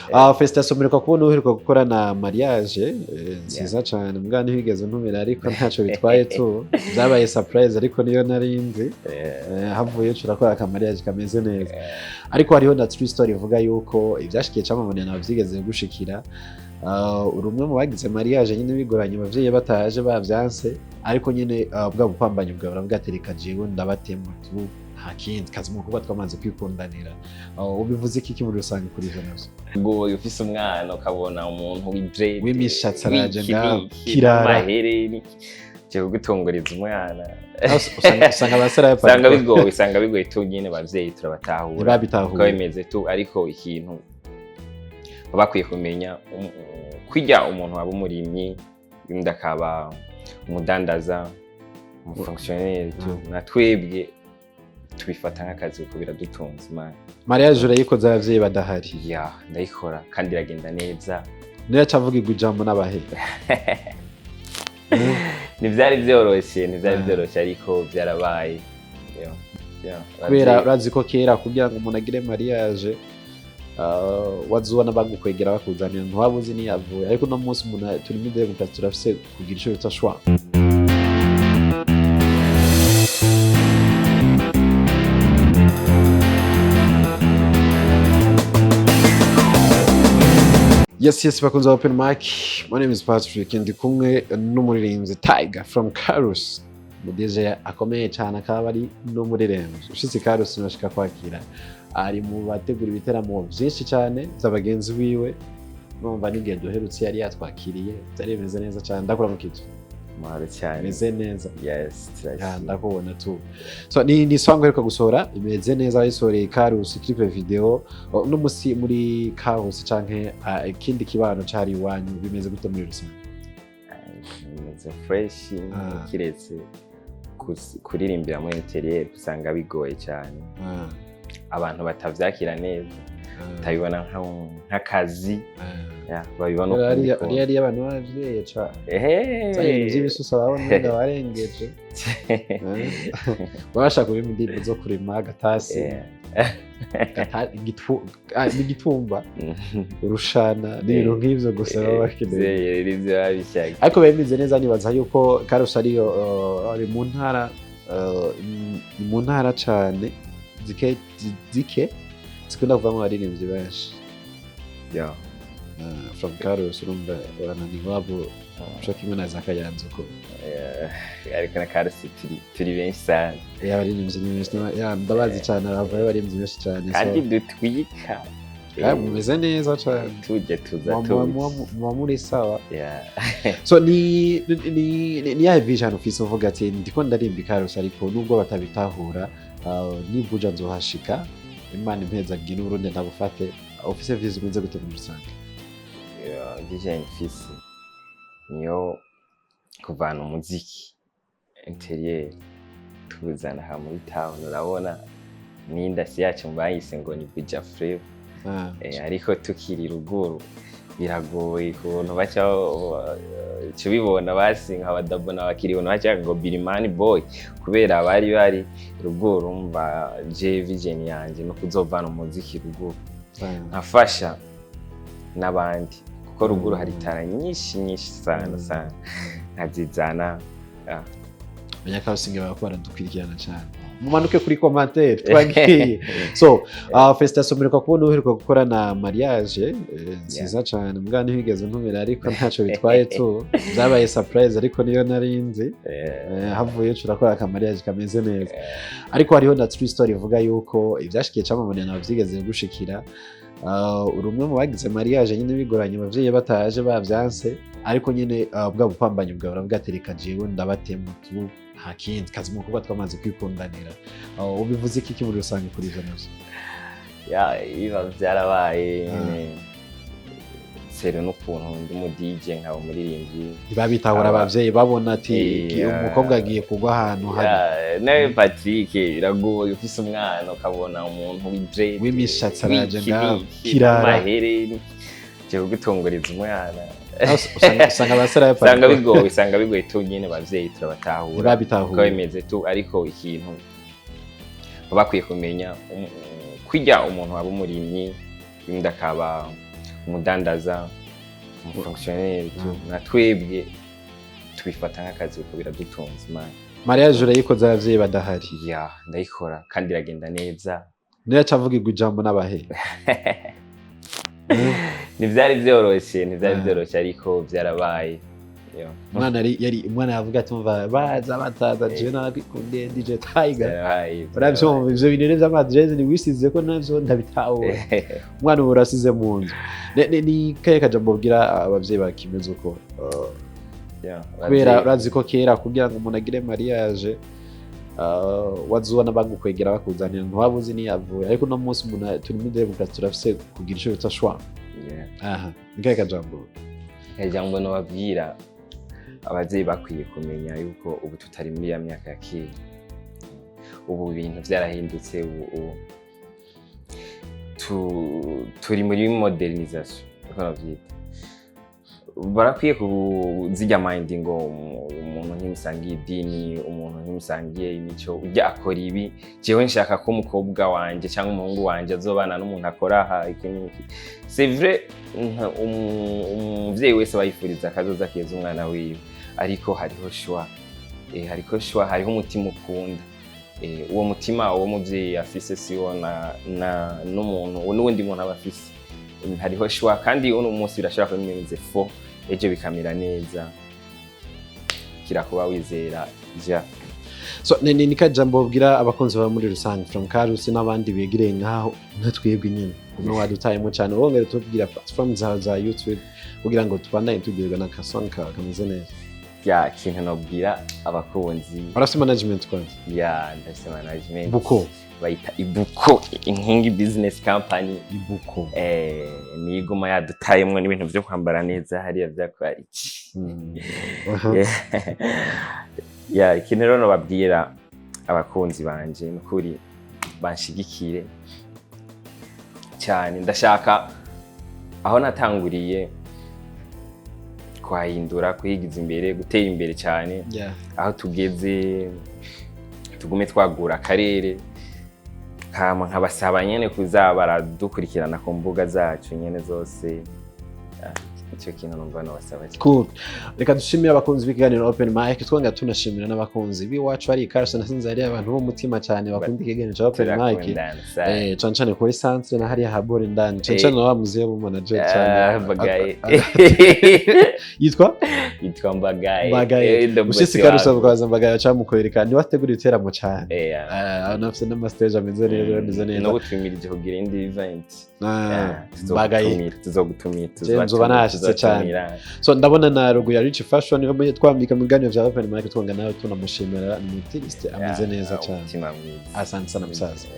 Felicitation mureka kubona uheruka gukora na mariage nziza cyane mbwa ntihigeze ntumira ariko ntaco bitwaye tu byabaye surprise ariko niyo narinzi havuye turakora ka mariage kameze neza ariko hariho na true story ivuga yuko ivyashikiye Camamare na bavyigeze gushikira urumwe mu bagize mariage nyine bigoranye abavyeyi bataje bavyanse ariko nyine bwa bupambanyi bwa baravuga ati reka jewe ndabatemo tu hakindi kazi mu kuba twamaze kwikundanira ubivuze iki muri rusange kuri ivyo navyo ngo ufise umwana ukabona umuntu w'imishatsi araje ngaho kirara mahereni cyo gutongoreza umwana usanga abasara usanga bigoye tu nyine bavyeyi turabatahura ko bimeze tu ariko ikintu bakwiye kumenya kwirya umuntu waba umurimyi ndakaba umudandaza umufonctionnaire tu na twebwe tubifata nk'akazi kuko biradutunze imana. Mariage urayikoze abavyeyi badahari? Ya ndayikora kandi iragenda neza. Niyo cavuga ijambo n'abahe? Ntivyari vyoroshe ariko vyarabaye. Kubera urazi ko kera kugira ngo umuntu agire mariage wazubona bagukwegera bakuzanira ntiwabuzi niyavuye ariko no munsi umuntu turi muri demokarasi turafise kugira ico bita choix. Yes, bakunze open mic. My name is Patrick ndi kumwe n'umuririmbyi Tyga from Carus. DJ akomeye cyane akaba ari n'umuririmbyi. Ushitse Carus nashika kwakira. Ari mu bategura ibiteramo byinshi cyane z'abagenzi biwe. Numva n'igihe duherutse yari yatwakiriye. Byari bimeze neza cyane ndakora mu kitu. Mare cyane. Bimeze neza. Yes, ndakubona tu. So ni song ariko gusohora imeze neza ayisoreye Carus clip video no musi muri Carus canke ikindi kibano cari wanyu bimeze gute muri rusange? Bimeze fresh kiretse kuririmbira mu interieur usanga bigoye cyane. Abantu batavyakira neza. Tabibona nk'akazi. Babibona ko ari abantu bavye cha ibintu by'ibisusa babona ndabarengeje babasha kubima indirimbo zo kurima agatasi igitumba urushana n'ibintu nk'ivyo gusa baba bakeneye ariko bemeze neza nibaza yuko Carus ari mu ntara cane zike zikunda kuvamo abaririmbyi benshi from Carus urumva banani wabo ushaka imwe na zakayanze uko ariko na Carus turi benshi cyane abaririmbyi benshi ndabazi cyane abavayo abaririmbyi benshi cyane kandi dutwika mumeze neza cyane tuza muba muri sawa so ni ya vision ufise uvuga ati ndiko ndarimba Carus ariko nubwo batabitahura nibuja nzohashika imana impeza bwino Burundi ntabufate office vision mwize gute muri rusange DJ Fisi niyo kuvana umuziki interieur tuzana ha muri town urabona n'indasi yacu mbayise ngo ni bija flavor ariko tukiri ruguru biragoye kubona bacha cubibona basinga abadabona bakiribona bacha ngo Birimani boy kubera bari ruguru umva je vision yanje no kuzovana umuziki ruguru nkafasha n'abandi kuko ruguru hari tara nyinshi sana nkazizana abanyakarusinge bakora dukwirikirana cyane mumanuke kuri commentaire twagiye so Felicitation mureka kubona uheruka gukora na mariage nziza cyane mbwa ntihigeze ntumira ariko ntaco bitwaye tu byabaye surprise ariko niyo narinzi havuye turakora ka mariage kameze neza ariko hariho na true story ivuga yuko ivyashikiye Camamare na bavyigeze gushikira urumwe mu bagize mariage nyine bigoranye abavyeyi bataje bavyanse ariko nyine bwa bupambanyi bwa baravuga ati reka jewe ndabatemo tu hakindi kazi mu kuba twamaze kwikundanira ubivuze iki muri rusange kuri ivyo navyo iba byarabaye sero n'ukuntu ndi mu DJ nkaba umuririmbyi ntibabitahura abavyeyi babona ati umukobwa agiye kugwa ahantu hari nawe Patrick biragoye ufise umwana ukabona umuntu w'imishatsi araje ngaho kirara mahereni cyo gutongoreza umwana usanga abasara usanga bigoye tu nyine bavyeyi turabatahura ko bimeze tu ariko ikintu bakwiye kumenya kwirya umuntu waba umurimyi ndakaba umudandaza umufonctionnaire na twebwe tubifata nk'akazi kuko biradutunze man. mariage urayikoze abavyeyi badahari? Ya ndayikora kandi iragenda neza. niyo cavugirwa ijambo n'abahe? ntivyari vyoroshe ariko vyarabaye. umwana yavuga ati umva baza bataza jewe narabikundiye DJ Tyga uravyumva ivyo bintu vy'amadress ni wisize ko navyo ndabitahura umwana ubu urasize mu nzu ni kaye kajambo bwira abavyeyi bakimeze uko kubera urazi ko kera kugira ngo umuntu agire mariage wazubona bagukwegera bakuzanira ntiwabuzi niyavuye ariko uno munsi umuntu turi muri demokarasi turafise kugira ico bita shwa. Aha ni kaye kajambo nobabwira abavyeyi bakwiye kumenya yuko ubu tutari muri ya myaka ya kera. Ubu ibintu vyarahindutse, ubu turi muri modernisation uko navyita. Barakwiye kuzijya mind ngo umuntu ntimusangiye idini, umuntu ntimusangiye imico, ujya akora ibi jewe nshaka ko umukobwa wanje cyangwa umuhungu wanje azobana n'umuntu akora aha iki n'iki. C'est vrai umuvyeyi wese bayifuriza akazoza keza umwana wiwe, ariko hariho shwa, hariho umutima ukunda. Uwo mutima uwo muvyeyi afise siwo n'umuntu n'uwundi muntu aba afise. Hariho shwa kandi uno munsi birashobora kuba bimeze fo, ejo bikamera neza, kirakuba wizera ja. So ni kajambo bwira abakunzi ba muri rusange from Karusi n'abandi begereye nkaho ntatwebwe nyine no wadutayemo cyane wongere tubwira platform za YouTube kugira ngo tubandanye tugirwa na kasonka kameze neza. Ya kintu nobwira abakunzi arase management kwanza. Ya ndase management buko bayita ibuko inkingi business company. Ibuko ni iguma yadutayemo n'ibintu byo kwambara neza hariya byakora iki. Ya ikintu rero nobabwira abakunzi banje n'ukuri banshigikire cyane. Ndashaka aho natanguriye kwahindura, kwigiza imbere, gutera imbere cyane. Aho tugeze tugume twagura akarere kama nkabasaba nyene kuzabara dukurikirana ku mbuga zacu nyene zose. Icyo kintu numva no wasaba cyane. Cool. Reka dushimire abakunzi b'ikiganiro Open Mic, twonga tunashimira n'abakunzi biwacu ari Carson nasinze ari abantu bo mutima cyane bakunda ikiganiro cya Open Mic. Cancane kuri centre na hariya habore ndani. Cancane wa muziye mu manager cyane. Bagaye. Yitwa Mbagaye. Ushishikarisha kukaza Mbagaye cyamukorera ni wategura iteramo cyane. Anafite n'amastage ameze neza. No gutumirije kugira indi event. Mbagaye tuzobatumira cyane. So ndabona na logo ya Rich Fashion yo twambika mu biganiro bya Open Mic twonga nawe tunamushimira ni mutiriste ameze neza cyane. Asante sana musaza.